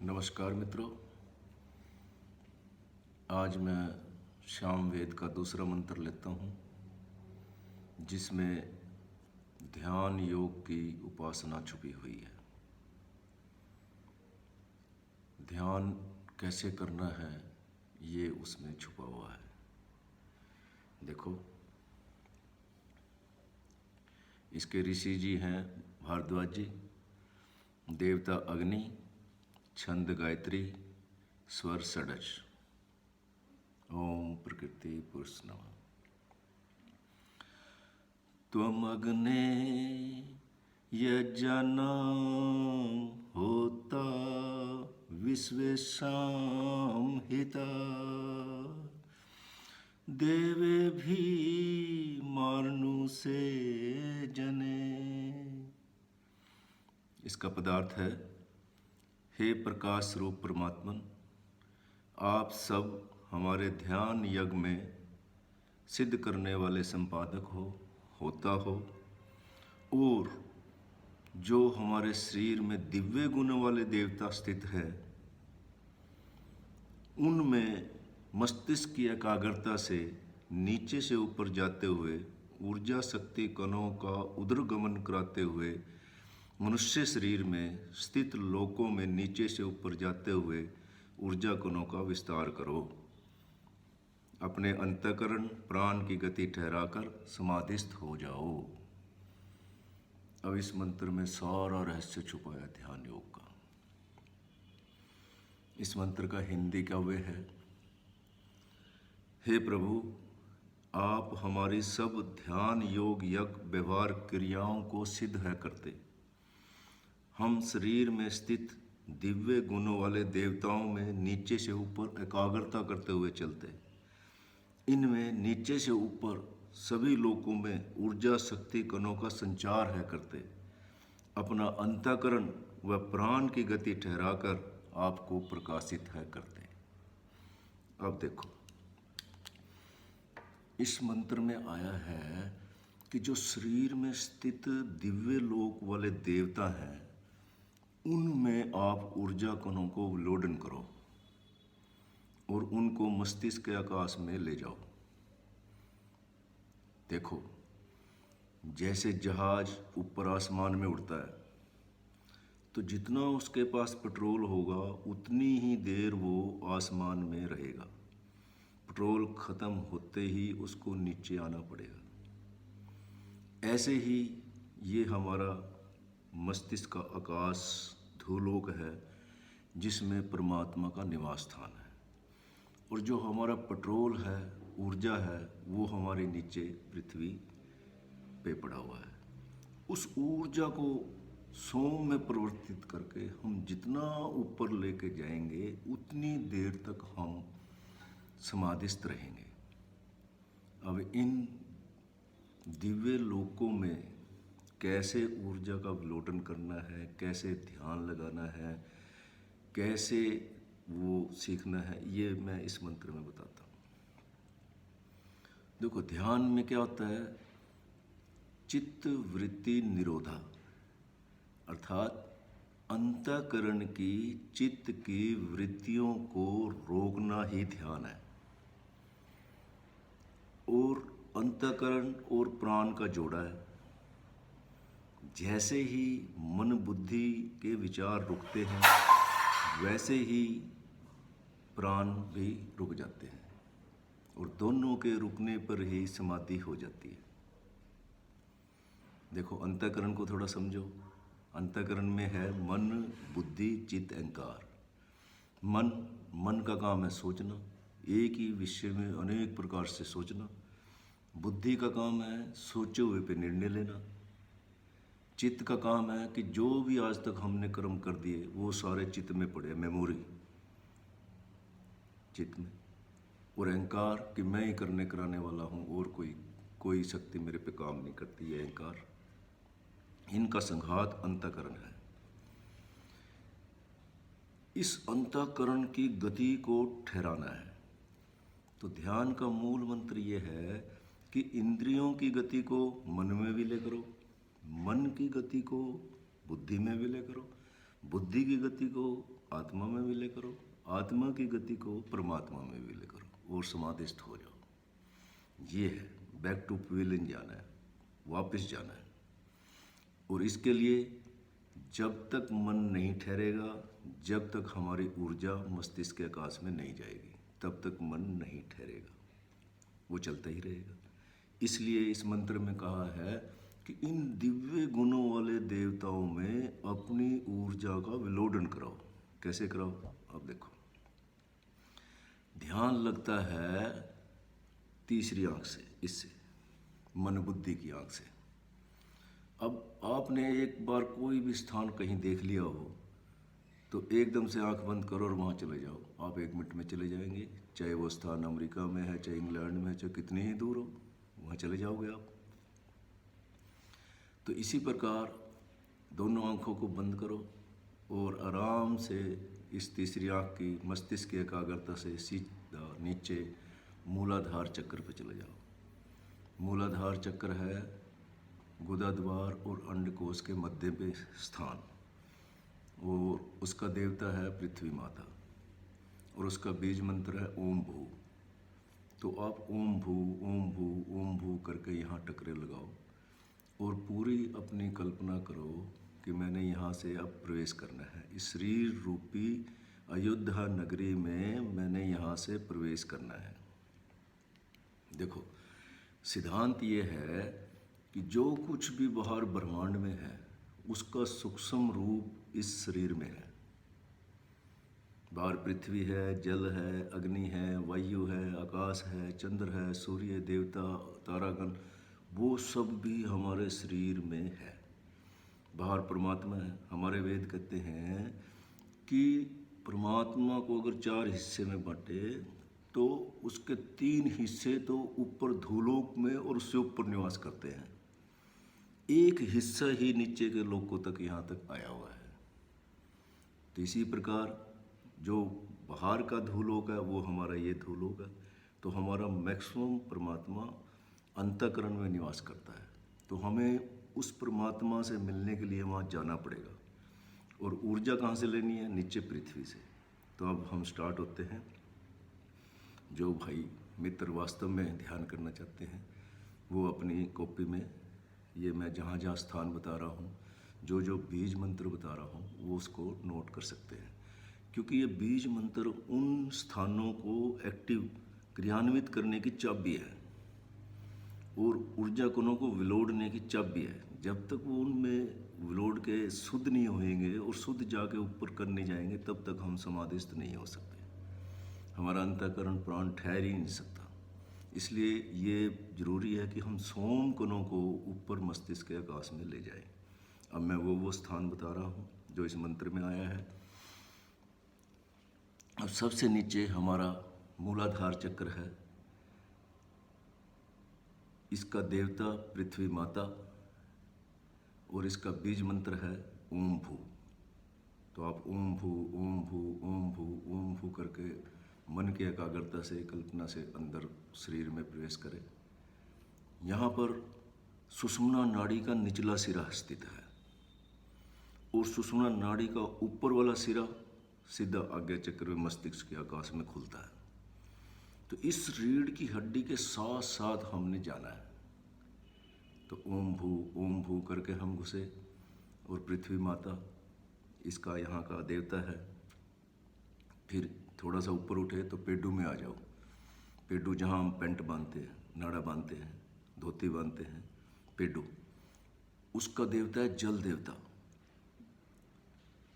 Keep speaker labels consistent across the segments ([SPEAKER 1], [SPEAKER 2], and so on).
[SPEAKER 1] नमस्कार मित्रों। आज मैं श्याम वेद का दूसरा मंत्र लेता हूँ, जिसमें ध्यान योग की उपासना छुपी हुई है। ध्यान कैसे करना है ये उसमें छुपा हुआ है। देखो, इसके ऋषि जी हैं भारद्वाज जी, देवता अग्नि, छंद गायत्री, स्वर षडज। ओम प्रकृति पुरुष नमः। त्वमग्ने यज्ञनां होता विश्वेषां हिता देवेभिः मानुषे जने। इसका पदार्थ है, हे प्रकाश रूप परमात्मन, आप सब हमारे ध्यान यज्ञ में सिद्ध करने वाले संपादक होता हो, और जो हमारे शरीर में दिव्य गुण वाले देवता स्थित है, उनमें मस्तिष्क की एकाग्रता से नीचे से ऊपर जाते हुए ऊर्जा शक्ति कणों का उदरगमन कराते हुए मनुष्य शरीर में स्थित लोकों में नीचे से ऊपर जाते हुए ऊर्जा कणों का विस्तार करो। अपने अंतःकरण प्राण की गति ठहराकर समाधिस्थ हो जाओ। अब इस मंत्र में सारा रहस्य छुपा है ध्यान योग का। इस मंत्र का हिंदी काव्य है, हे प्रभु, आप हमारी सब ध्यान योग यज्ञ व्यवहार क्रियाओं को सिद्ध है करते। हम शरीर में स्थित दिव्य गुणों वाले देवताओं में नीचे से ऊपर एकाग्रता करते हुए चलते। इनमें नीचे से ऊपर सभी लोकों में ऊर्जा शक्ति कणों का संचार है करते। अपना अंतःकरण व प्राण की गति ठहराकर आपको प्रकाशित है करते। अब देखो, इस मंत्र में आया है कि जो शरीर में स्थित दिव्य लोक वाले देवता हैं, उनमें आप ऊर्जा कणों को विलोडन करो और उनको मस्तिष्क के आकाश में ले जाओ। देखो, जैसे जहाज ऊपर आसमान में उड़ता है, तो जितना उसके पास पेट्रोल होगा उतनी ही देर वो आसमान में रहेगा। पेट्रोल खत्म होते ही उसको नीचे आना पड़ेगा। ऐसे ही ये हमारा मस्तिष्क का आकाश धूलोक है, जिसमें परमात्मा का निवास स्थान है। और जो हमारा पेट्रोल है, ऊर्जा है, वो हमारे नीचे पृथ्वी पे पड़ा हुआ है। उस ऊर्जा को सोम में परिवर्तित करके हम जितना ऊपर लेके जाएंगे उतनी देर तक हम समाधिस्थ रहेंगे। अब इन दिव्य लोकों में कैसे ऊर्जा का विलोडन करना है, कैसे ध्यान लगाना है, कैसे वो सीखना है, ये मैं इस मंत्र में बताता हूँ। देखो, ध्यान में क्या होता है, चित्त वृत्ति निरोधा, अर्थात अंतःकरण की चित्त की वृत्तियों को रोकना ही ध्यान है। और अंतःकरण और प्राण का जोड़ा है। जैसे ही मन बुद्धि के विचार रुकते हैं, वैसे ही प्राण भी रुक जाते हैं, और दोनों के रुकने पर ही समाधि हो जाती है। देखो, अंतःकरण को थोड़ा समझो। अंतःकरण में है मन बुद्धि चित्त अहंकार। मन का काम है सोचना, एक ही विषय में अनेक प्रकार से सोचना। बुद्धि का काम है सोचे हुए पे निर्णय लेना। चित्त का काम है कि जो भी आज तक हमने कर्म कर दिए वो सारे चित्त में पड़े, मेमोरी चित्त में। और अहंकार कि मैं ही करने कराने वाला हूँ और कोई शक्ति मेरे पे काम नहीं करती, है अहंकार। इनका संघात अंतःकरण है। इस अंतःकरण की गति को ठहराना है। तो ध्यान का मूल मंत्र ये है कि इंद्रियों की गति को मन में विलय करो, मन की गति को बुद्धि में विलय करो, बुद्धि की गति को आत्मा में विलय करो, आत्मा की गति को परमात्मा में विलय करो और समाधिस्थ हो जाओ। ये है, बैक टू पवेलियन जाना है, वापस जाना है। और इसके लिए जब तक मन नहीं ठहरेगा, जब तक हमारी ऊर्जा मस्तिष्क के आकाश में नहीं जाएगी, तब तक मन नहीं ठहरेगा, वो चलता ही रहेगा। इसलिए इस मंत्र में कहा है कि इन दिव्य गुणों वाले देवताओं में अपनी ऊर्जा का विलोडन कराओ। कैसे कराओ? अब देखो, ध्यान लगता है तीसरी आंख से, इससे मन बुद्धि की आंख से। अब आपने एक बार कोई भी स्थान कहीं देख लिया हो तो एकदम से आंख बंद करो और वहाँ चले जाओ, आप 1 मिनट में चले जाएंगे। चाहे वो स्थान अमेरिका में है, चाहे इंग्लैंड में है, चाहे कितनी ही दूर हो, वहाँ चले जाओगे आप। तो इसी प्रकार दोनों आंखों को बंद करो और आराम से इस तीसरी आंख की मस्तिष्क की एकाग्रता से सीधा नीचे मूलाधार चक्र पे चले जाओ। मूलाधार चक्र है गुदा द्वार और अंडकोश के मध्य पे स्थान, और उसका देवता है पृथ्वी माता, और उसका बीज मंत्र है ओम भू। तो आप ओम भू ओम भू ओम भू करके यहाँ टकरे लगाओ और पूरी अपनी कल्पना करो कि मैंने यहाँ से अब प्रवेश करना है, इस शरीर रूपी अयोध्या नगरी में मैंने यहाँ से प्रवेश करना है। देखो, सिद्धांत ये है कि जो कुछ भी बाहर ब्रह्मांड में है उसका सूक्ष्म रूप इस शरीर में है। बाहर पृथ्वी है, जल है, अग्नि है, वायु है, आकाश है, चंद्र है, सूर्य, देवता, तारागण, वो सब भी हमारे शरीर में है। बाहर परमात्मा है। हमारे वेद कहते हैं कि परमात्मा को अगर 4 हिस्से में बांटे तो उसके 3 हिस्से तो ऊपर धूलोक में और उससे ऊपर निवास करते हैं, एक हिस्सा ही नीचे के लोकों तक यहाँ तक आया हुआ है। तो इसी प्रकार जो बाहर का धूलोक है वो हमारा ये धूलोक है। तो हमारा मैक्सिमम परमात्मा अंतःकरण में निवास करता है। तो हमें उस परमात्मा से मिलने के लिए वहाँ जाना पड़ेगा। और ऊर्जा कहाँ से लेनी है? नीचे पृथ्वी से। तो अब हम स्टार्ट होते हैं। जो भाई मित्र वास्तव में ध्यान करना चाहते हैं वो अपनी कॉपी में ये मैं जहाँ जहाँ स्थान बता रहा हूँ, जो जो बीज मंत्र बता रहा हूँ, वो उसको नोट कर सकते हैं। क्योंकि ये बीज मंत्र उन स्थानों को एक्टिव क्रियान्वित करने की चाबी है और ऊर्जा कणों को विलोडने की चाबी है। जब तक वो उनमें विलोड के शुद्ध नहीं होएंगे और शुद्ध जाके ऊपर करने जाएंगे, तब तक हम समाधिस्थ नहीं हो सकते। हमारा अंतःकरण प्राण ठहर ही नहीं सकता। इसलिए ये जरूरी है कि हम सोम कणों को ऊपर मस्तिष्क के आकाश में ले जाएं। अब मैं वो स्थान बता रहा हूँ जो इस मंत्र में आया है। अब सबसे नीचे हमारा मूलाधार चक्र है। इसका देवता पृथ्वी माता और इसका बीज मंत्र है ओम भू। तो आप ओम भू ओम भू ओम भू ओम भू करके मन की एकाग्रता से, कल्पना से अंदर शरीर में प्रवेश करें। यहाँ पर सुषुम्ना नाड़ी का निचला सिरा स्थित है और सुषुम्ना नाड़ी का ऊपर वाला सिरा सीधा आज्ञा चक्र में मस्तिष्क के आकाश में खुलता है। तो इस रीढ़ की हड्डी के साथ साथ हमने जाना है। तो ओम भू करके हम घुसे और पृथ्वी माता इसका यहाँ का देवता है। फिर थोड़ा सा ऊपर उठे तो पेडू में आ जाओ। पेडू जहाँ हम पेंट बांधते हैं, नाड़ा बांधते हैं, धोती बांधते हैं, पेडू उसका देवता है जल देवता।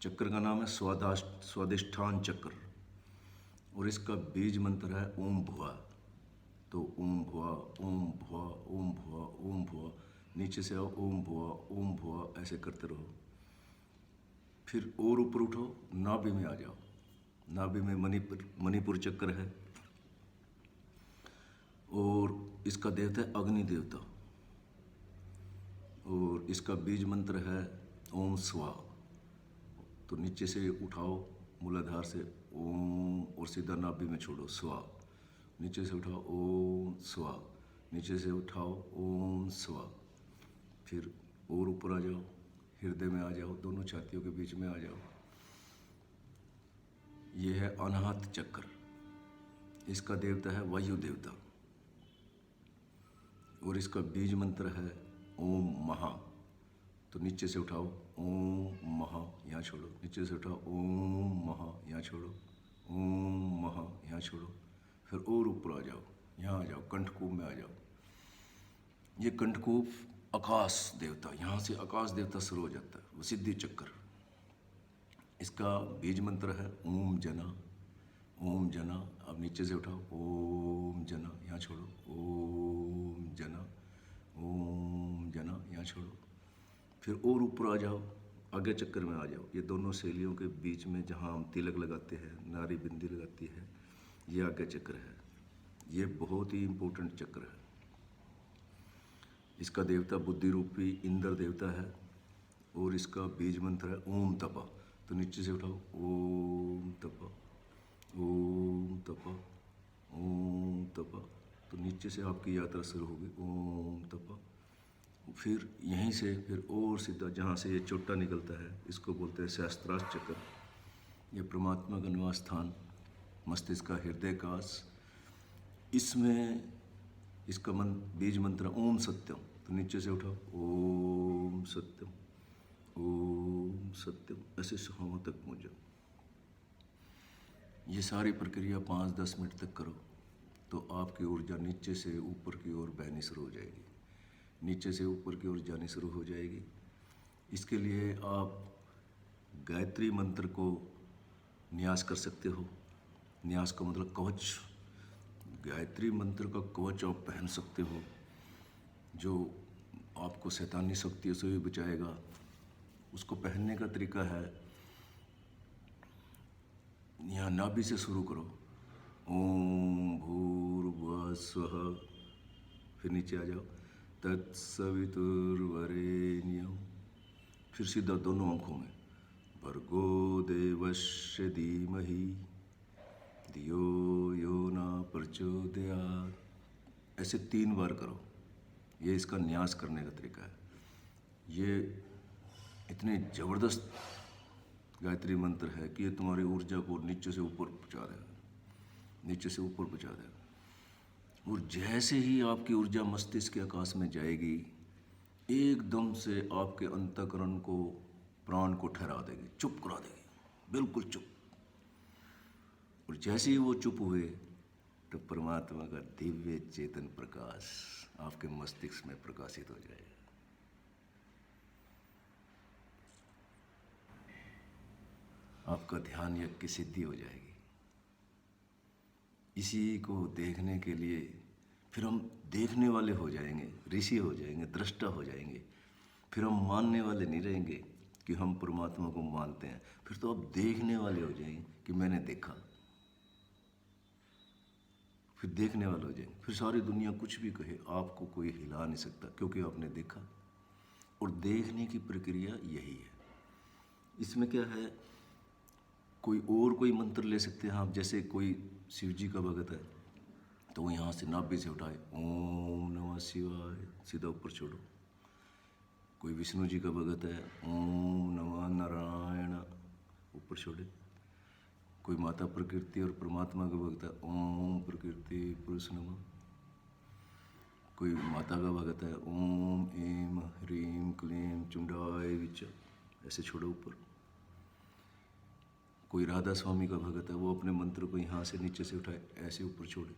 [SPEAKER 1] चक्र का नाम है स्वादिष्ठान चक्र और इसका बीज मंत्र है ओम भुआ। तो ओम भुआ ओम भुआ ओम भुआ ओम भुआ, नीचे से आओ ओम भुआ ऐसे करते रहो। फिर और ऊपर उठो, नाभि में आ जाओ। नाभि में मणिपुर चक्र है और इसका देवता है अग्नि देवता और इसका बीज मंत्र है ओम स्वा। तो नीचे से उठाओ मूलाधार से ओम और सीधा नाभि में छोड़ो स्वा। नीचे से उठाओ ओम स्वा, नीचे से उठाओ ओम स्वा। फिर और ऊपर आ जाओ, हृदय में आ जाओ, दोनों छातियों के बीच में आ जाओ। ये है अनाहत चक्र। इसका देवता है वायु देवता और इसका बीज मंत्र है ओम महा। तो नीचे से उठाओ ओम महा, यहाँ छोड़ो, नीचे से उठाओ ओम महा, यहाँ छोड़ो, ओम महा, यहाँ छोड़ो, फिर और ऊपर आ जाओ, यहाँ आ जाओ, कंठकूप में आ जाओ। ये कंठकूप आकाश देवता, यहाँ से आकाश देवता शुरू हो जाता है, वो सिद्धि चक्र। इसका बीज मंत्र है ओम जना, ओम जना। अब नीचे से उठाओ ओम जना, यहाँ छोड़ो, ओम जना, ओम जना, यहाँ छोड़ो, फिर और ऊपर आ जाओ, आगे चक्र में आ जाओ। ये दोनों सहेलियों के बीच में जहाँ हम तिलक लगाते हैं, नारी बिंदी लगाती है, ये आगे चक्र है। ये बहुत ही इम्पोर्टेंट चक्र है। इसका देवता बुद्धि रूपी इंद्र देवता है और इसका बीज मंत्र है ओम तपा। तो नीचे से उठाओ ओम तपा, ओम तपा, ओम तपा। तो नीचे से आपकी यात्रा शुरू होगी ओम तपा। फिर यहीं से फिर और सीधा जहाँ से ये चोटा निकलता है, इसको बोलते हैं सहस्त्रार चक्र। ये परमात्मा का निवास स्थान, मस्तिष्क का हृदय काश। इसमें इसका बीज मंत्र ओम सत्यम। तो नीचे से उठाओ ओम सत्यम, ओम सत्यम, ऐसे सुहावों तक पहुँचो। ये सारी प्रक्रिया 5-10 मिनट तक करो तो आपकी ऊर्जा नीचे से ऊपर की ओर बहनी शुरू हो जाएगी, नीचे से ऊपर की ओर जानी शुरू हो जाएगी। इसके लिए आप गायत्री मंत्र को न्यास कर सकते हो। न्यास का मतलब कवच। गायत्री मंत्र का कवच आप पहन सकते हो जो आपको शैतानी शक्तियों से भी बचाएगा। उसको पहनने का तरीका है, यहाँ नाभि से शुरू करो ओम भूर्भुवः स्वः, फिर नीचे आ जाओ तत्सवितुर्वरेण्यम, फिर सीधा दोनों आँखों में भर्गो देवस्य धीमहि धियो यो न प्रचोदयात्। ऐसे 3 बार करो। ये इसका न्यास करने का तरीका है। ये इतने ज़बरदस्त गायत्री मंत्र है कि ये तुम्हारी ऊर्जा को नीचे से ऊपर पहुँचा देगा, नीचे से ऊपर पहुँचा देगा। और जैसे ही आपकी ऊर्जा मस्तिष्क के आकाश में जाएगी, एकदम से आपके अंतःकरण को, प्राण को ठहरा देगी, चुप करा देगी, बिल्कुल चुप। और जैसे ही वो चुप हुए तो परमात्मा का दिव्य चेतन प्रकाश आपके मस्तिष्क में प्रकाशित हो जाएगा। आपका ध्यान यज्ञ की सिद्धि हो जाएगी। इसी को देखने के लिए फिर हम देखने वाले हो जाएंगे, ऋषि हो जाएंगे, दृष्टा हो जाएंगे। फिर हम मानने वाले नहीं रहेंगे कि हम परमात्मा को मानते हैं, फिर तो आप देखने वाले हो जाएंगे कि मैंने देखा। फिर देखने वाले हो जाएंगे, फिर सारी दुनिया कुछ भी कहे आपको कोई हिला नहीं सकता, क्योंकि आपने देखा। और देखने की प्रक्रिया यही है। इसमें क्या है, कोई मंत्र ले सकते हैं आप। जैसे कोई शिव जी का भगत है तो वो यहाँ से नाभि से उठाए ओम नमः शिवाय, सीधा ऊपर छोड़ो। कोई विष्णु जी का भगत है ओम नमः नारायण, ऊपर छोड़े। कोई माता प्रकृति और परमात्मा का भगत है ओम प्रकृति पुरुष नमः। कोई माता का भगत है ओम ऐं ह्रीं क्लीं चुंडाय विच, ऐसे छोड़ो ऊपर। कोई राधा स्वामी का भगत है, वो अपने मंत्र को यहाँ से नीचे से उठाए, ऐसे ऊपर छोड़े।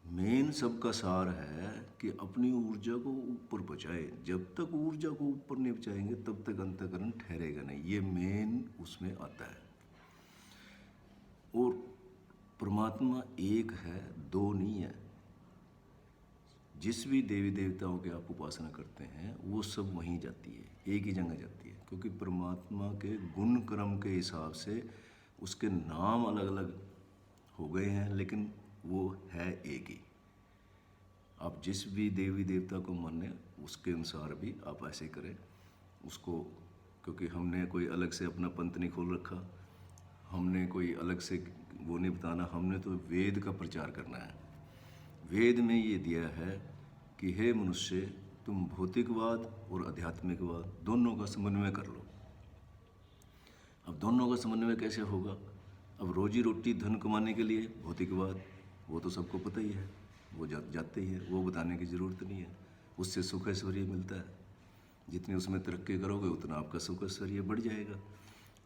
[SPEAKER 1] मेन सबका सार है कि अपनी ऊर्जा को ऊपर पहुँचाए। जब तक ऊर्जा को ऊपर नहीं पहुँचाएंगे तब तक अंतःकरण ठहरेगा नहीं। ये मेन उसमें आता है। और परमात्मा एक है, दो नहीं है। जिस भी देवी देवताओं के आप उपासना करते हैं वो सब वहीं जाती है, एक ही जगह जाती है। क्योंकि परमात्मा के गुण कर्म के हिसाब से उसके नाम अलग अलग हो गए हैं, लेकिन वो है एक ही। आप जिस भी देवी देवता को माने उसके अनुसार भी आप ऐसे करें उसको। क्योंकि हमने कोई अलग से अपना पंथ नहीं खोल रखा, हमने कोई अलग से वो नहीं बताना। हमने तो वेद का प्रचार करना है। वेद में ये दिया है कि हे मनुष्य, तुम भौतिकवाद और आध्यात्मिकवाद दोनों का समन्वय कर लो। अब दोनों का समन्वय कैसे होगा? अब रोजी रोटी धन कमाने के लिए भौतिकवाद, वो तो सबको पता ही है, वो जाते ही है, वो बताने की ज़रूरत नहीं है। उससे सुख ऐश्वर्य मिलता है, जितनी उसमें तरक्की करोगे उतना आपका सुख ऐश्वर्य बढ़ जाएगा।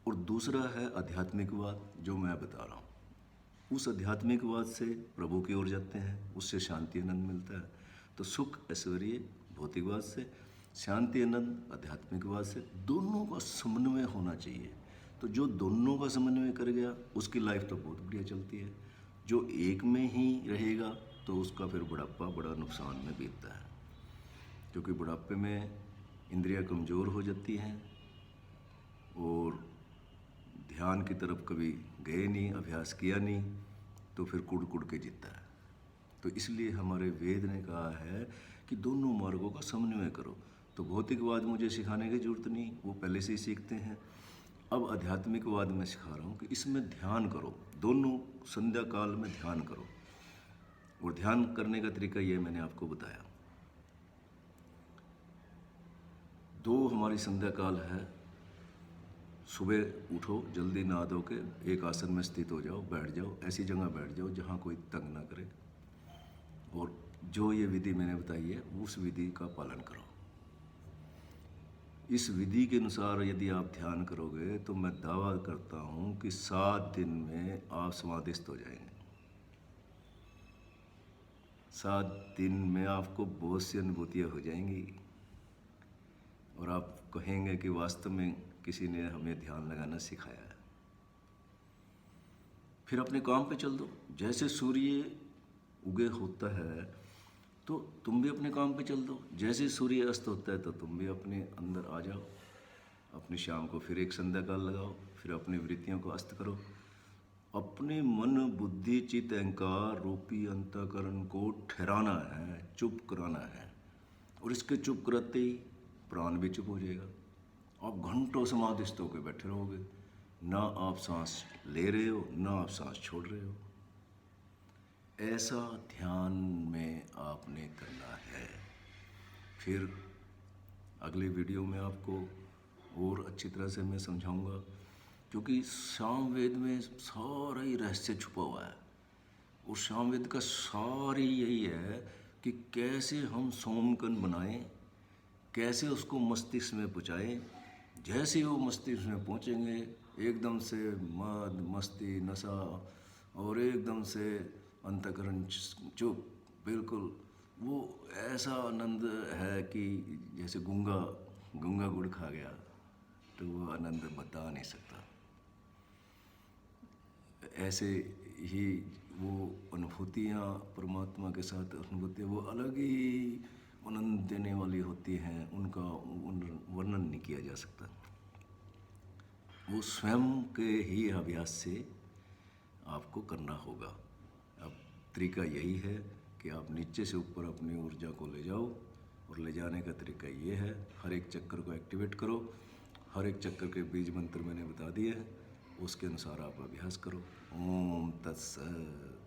[SPEAKER 1] और दूसरा है आध्यात्मिकवाद, जो मैं बता रहा हूँ। उस आध्यात्मिकवाद से प्रभु की ओर जाते हैं, उससे शांति आनंद मिलता है। तो सुख ऐश्वर्य भौतिकवाद से, शांति आनंद आध्यात्मिकवाद से, दोनों का समन्वय होना चाहिए। तो जो दोनों का समन्वय कर गया उसकी लाइफ तो बहुत बढ़िया चलती है। जो एक में ही रहेगा तो उसका फिर बुढ़ापा बड़ा नुकसान में बीतता है, क्योंकि बुढ़ापे में इंद्रियां कमज़ोर हो जाती हैं और ध्यान की तरफ कभी गए नहीं, अभ्यास किया नहीं, तो फिर कुड़ कुड़ के जीता है। तो इसलिए हमारे वेद ने कहा है कि दोनों मार्गों का समन्वय करो। तो भौतिकवाद मुझे सिखाने की जरूरत नहीं, वो पहले से ही सीखते हैं। अब आध्यात्मिकवाद में सिखा रहा हूँ कि इसमें ध्यान करो, दोनों संध्या काल में ध्यान करो। और ध्यान करने का तरीका ये मैंने आपको बताया। दो हमारी संध्या काल है। सुबह उठो, जल्दी नहा धो के एक आसन में स्थित हो जाओ, बैठ जाओ, ऐसी जगह बैठ जाओ जहाँ कोई तंग ना करे, और जो ये विधि मैंने बताई है उस विधि का पालन करो। इस विधि के अनुसार यदि आप ध्यान करोगे तो मैं दावा करता हूँ कि 7 दिन में आप समाधिस्थ हो जाएंगे। 7 दिन में आपको बहुत सी अनुभूतियाँ हो जाएंगी और आप कहेंगे कि वास्तव में किसी ने हमें ध्यान लगाना सिखाया है। फिर अपने काम पे चल दो। जैसे सूर्य उगे होता है तो तुम भी अपने काम पे चल दो, जैसे सूर्य अस्त होता है तो तुम भी अपने अंदर आ जाओ। अपनी शाम को फिर एक संध्या काल लगाओ, फिर अपनी वृत्तियों को अस्त करो। अपने मन बुद्धि चित्त अहंकार रूपी अंतःकरण को ठहराना है, चुप कराना है, और इसके चुप कराते ही प्राण भी चुप हो जाएगा। आप घंटों समाधिस्थ होकर बैठे रहोगे, ना आप सांस ले रहे हो ना आप सांस छोड़ रहे हो। ऐसा ध्यान में आपने करना है। फिर अगले वीडियो में आपको और अच्छी तरह से मैं समझाऊंगा, क्योंकि सामवेद में सारा ही रहस्य छुपा हुआ है। और सामवेद का सार ही यही है कि कैसे हम सोमकन बनाएं, कैसे उसको मस्तिष्क में पहुँचाएं। जैसे वो मस्तिष्क में पहुँचेंगे एकदम से मद मस्ती नशा और एकदम से अंतःकरण चुप, बिल्कुल वो ऐसा आनंद है कि जैसे गूंगा गुड़ खा गया, तो वो आनंद बता नहीं सकता। ऐसे ही वो अनुभूतियाँ परमात्मा के साथ अनुभूतियाँ वो अलग ही आनंद देने वाली होती हैं, उनका वर्णन नहीं किया जा सकता। वो स्वयं के ही अभ्यास से आपको करना होगा। अब तरीका यही है कि आप नीचे से ऊपर अपनी ऊर्जा को ले जाओ, और ले जाने का तरीका ये है, हर एक चक्कर को एक्टिवेट करो। हर एक चक्कर के बीज मंत्र मैंने बता दिए हैं, उसके अनुसार आप अभ्यास करो। ओम तत्सत।